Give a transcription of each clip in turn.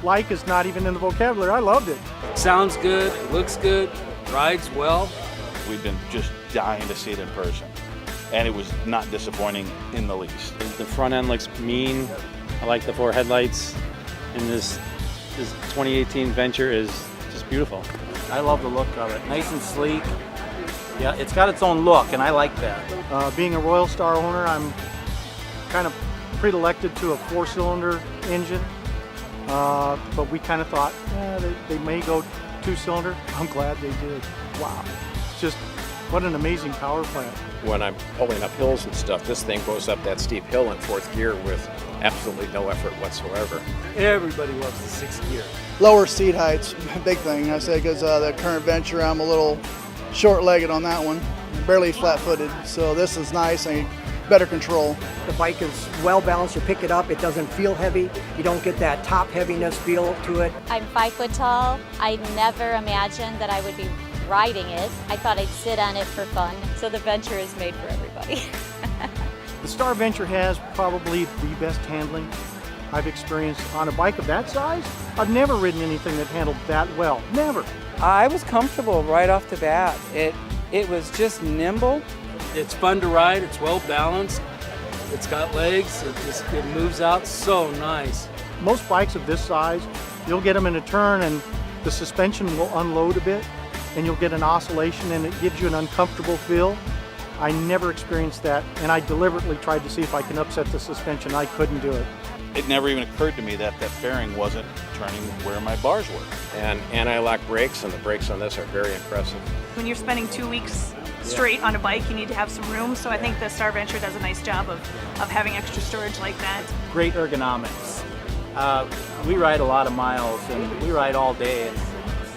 like is not even in the vocabulary. I loved it. Sounds good, looks good, rides well. We've been just dying to see it in person, and it was not disappointing in the least. The front end looks mean. I like the 4 headlights, and this 2018 Venture is just beautiful. I love the look of it. Nice and sleek. Yeah, it's got its own look, and I like that. Being a Royal Star owner, I'm kind of predilected to a 4-cylinder engine, but we kind of thought they may go 2-cylinder. I'm glad they did. Wow, just what an amazing power plant. When I'm pulling up hills and stuff, this thing goes up that steep hill in 4th gear with absolutely no effort whatsoever. Everybody loves the 6th gear. Lower seat height's a big thing, I say, because the current Venture, I'm a little short-legged on that one, barely flat-footed. So this is nice and better control. The bike is well balanced. You pick it up, it doesn't feel heavy. You don't get that top heaviness feel to it. I'm 5 foot tall. I never imagined that I would be riding it. I thought I'd sit on it for fun. So the Venture is made for everybody. The Star Venture has probably the best handling I've experienced on a bike of that size. I've never ridden anything that handled that well. Never. I was comfortable right off the bat. It was just nimble. It's fun to ride, it's well balanced, it's got legs, it moves out so nice. Most bikes of this size, you'll get them in a turn and the suspension will unload a bit and you'll get an oscillation and it gives you an uncomfortable feel. I never experienced that, and I deliberately tried to see if I can upset the suspension. I couldn't do it. It never even occurred to me that that fairing wasn't turning where my bars were. And anti-lock brakes, and the brakes on this are very impressive. When you're spending 2 weeks straight on a bike, you need to have some room, so I think the Star Venture does a nice job of having extra storage like that. Great ergonomics. We ride a lot of miles, and we ride all day,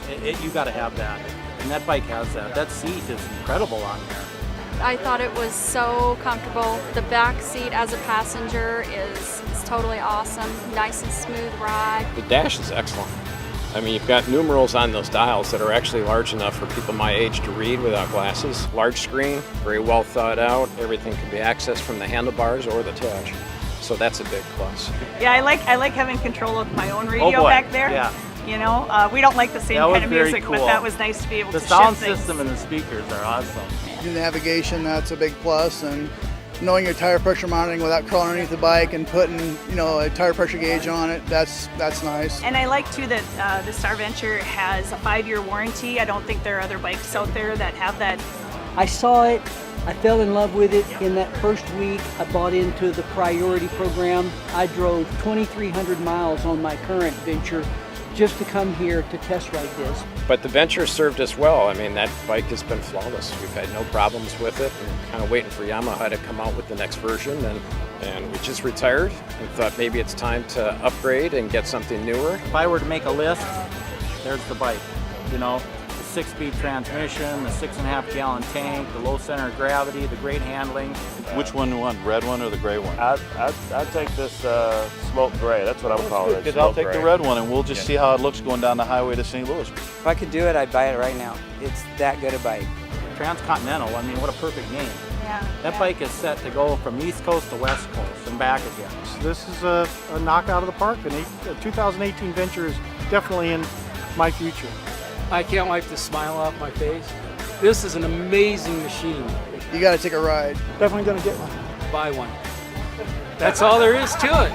and you got to have that. And that bike has that. That seat is incredible on there. I thought it was so comfortable. The back seat as a passenger is totally awesome. Nice and smooth ride. The dash is excellent. I mean, you've got numerals on those dials that are actually large enough for people my age to read without glasses. Large screen, very well thought out. Everything can be accessed from the handlebars or the touch. So that's a big plus. Yeah, I like having control of my own radio back there. Yeah. You know, we don't like the same kind of music, cool. but that was nice to be able to shift The sound things. system and the speakers are awesome. The navigation, that's a big plus, and knowing your tire pressure monitoring without crawling underneath the bike and putting, a tire pressure gauge on it, that's nice. And I like too that the Star Venture has a 5-year warranty. I don't think there are other bikes out there that have that. I saw it. I fell in love with it in that first week. I bought into the priority program. I drove 2,300 miles on my current Venture just to come here to test ride this. But the Venture served us well. I mean, that bike has been flawless. We've had no problems with it. We're kind of waiting for Yamaha to come out with the next version, and we just retired and thought maybe it's time to upgrade and get something newer. If I were to make a list, there's the bike. The 6-speed transmission, the 6.5-gallon tank, the low center of gravity, the great handling. Which one you want, red one or the gray one? I'd take this smoke gray. That's what I would call it. Because I'll take the red one and we'll just see how it looks going down the highway to St. Louis. If I could do it, I'd buy it right now. It's that good a bike. Transcontinental, I mean, what a perfect name. Yeah. That bike is set to go from East Coast to West Coast and back again. This is a knockout of the park. The 2018 Venture is definitely in my future. I can't wipe the smile off my face. This is an amazing machine. You got to take a ride. Definitely going to get one. Buy one. That's all there is to it.